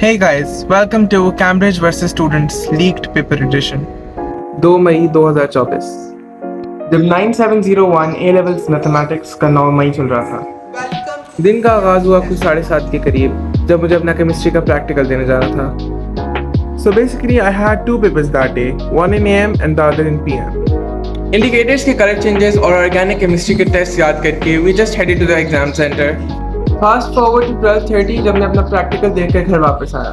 Hey guys, welcome to Cambridge vs Students Leaked Paper Edition. 2 मई 2024 जब 9701 A Levels Mathematics का 9 मई चल रहा था। दिन का आगाज हुआ कुछ 7:30 के करीब जब मुझे अपना केमिस्ट्री का प्रैक्टिकल देने जाना था। So basically I had two papers that day, one in AM and the other in PM. Indicators के करेक्ट चेंजेस और ऑर्गेनिक केमिस्ट्री के टेस्ट याद करके we just headed to the exam center. Fast forward to 12:30 जब मैं अपना practical देखकर घर वापस आया।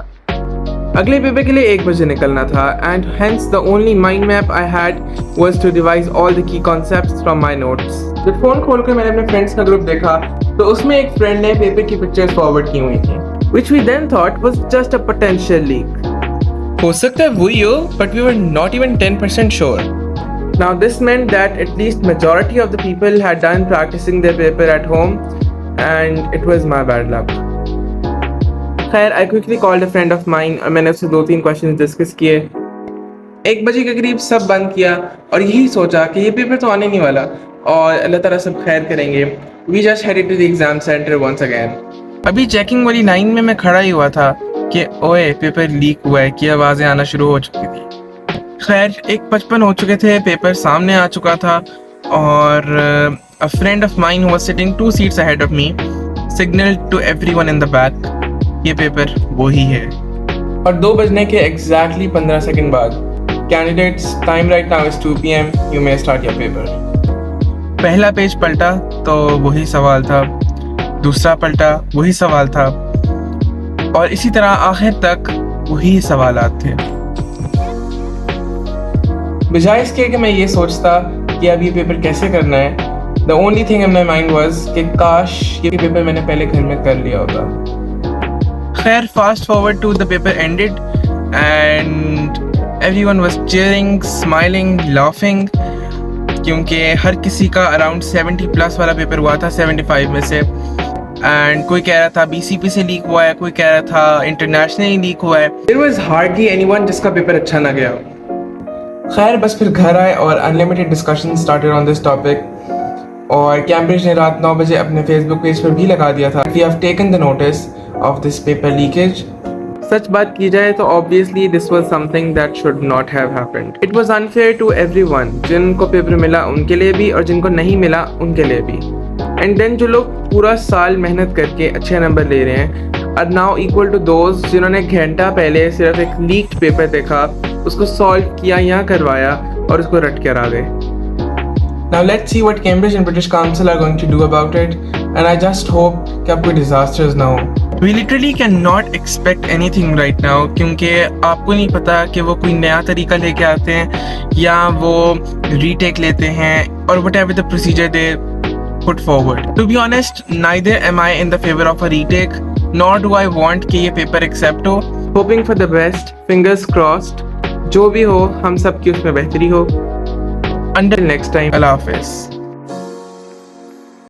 अगले पेपर के लिए 1 बजे निकलना था and hence the only mind map I had was to revise all the key concepts from my notes. जब फोन खोलकर मैंने अपने फ्रेंड्स का ग्रुप देखा तो उसमें एक फ्रेंड ने पेपर की पिक्चर्स फॉरवर्ड की हुई थी which we then thought was just a potential leak. हो सकता है वही हो, but we were not even 10% sure. Now this meant that at least majority of the people had done practicing their paper at home and it was my bad luck. खैर I quickly called a friend of mine और मैंने उससे 2-3 questions discuss किए। 1 बजे के करीब सब बंद किया और यही सोचा कि ये पेपर तो आने नहीं वाला और अल्लाह ताला सब खैर करेंगे। We just headed to the exam center once again. अभी चेकिंग वाली लाइन में मैं खड़ा ही हुआ था कि ओए पेपर लीक हुआ है कि आवाज़ें आना शुरू हो चुकी थी। खैर 1:55 हो चुके थे, पेपर सामने आ चुका था और a friend of mine who was sitting 2 seats ahead of me signaled to everyone in the back ये पेपर वो ही है। और 2 बजने के exactly 15 सेकंड बाद candidates time right now is 2 PM you may start your paper। पहला page पलटा तो वही सवाल था, दूसरा पलटा वही सवाल था और इसी तरह आखिर तक वही सवालात थे। बजाय इसके कि मैं ये सोचता कि अब ये पेपर कैसे करना है, The only thing in my mind was कि काश ये पेपर मैंने पहले घर में कर लिया होता। खैर fast forward to the paper ended and everyone was cheering, smiling, laughing क्योंकि हर किसी का अराउंड 70+ वाला पेपर हुआ था 75 में से एंड कोई कह रहा था BCP से लीक हुआ है, कोई कह रहा था इंटरनेशनली लीक हुआ है। There was hardly anyone जिसका पेपर अच्छा ना गया। खैर बस फिर घर आए और unlimited discussion started on this topic और कैम्ब्रिज ने रात 9 बजे अपने फेसबुक पेज पर भी लगा दिया था We have taken the notice of this paper leakage। सच बात की जाए तो obviously this was something that should not have happened। It was unfair to everyone, जिनको पेपर मिला उनके लिए भी और जिनको नहीं मिला उनके लिए भी। And then जो लोग पूरा साल मेहनत करके अच्छे नंबर ले रहे हैं are now equal to those जिन्होंने घंटा पहले सिर्फ एक लीक्ड पेपर देखा, उसको सॉल्व किया या करवाया और उसको रट कर आ गए। Now let's see what Cambridge and British Council are going to do about it and I just hope कि अब कोई disasters ना हो। We literally cannot expect anything right now क्योंकि आपको नहीं पता कि वो कोई नया तरीका लेके आते हैं या वो retake लेते हैं और whatever the procedure they put forward। To be honest, neither am I in the favor of a retake nor do I want कि ये paper accept हो। Hoping for the best, fingers crossed, जो भी हो हम सब की उसमें बेहतरी हो। Until next time, Allah Hafiz।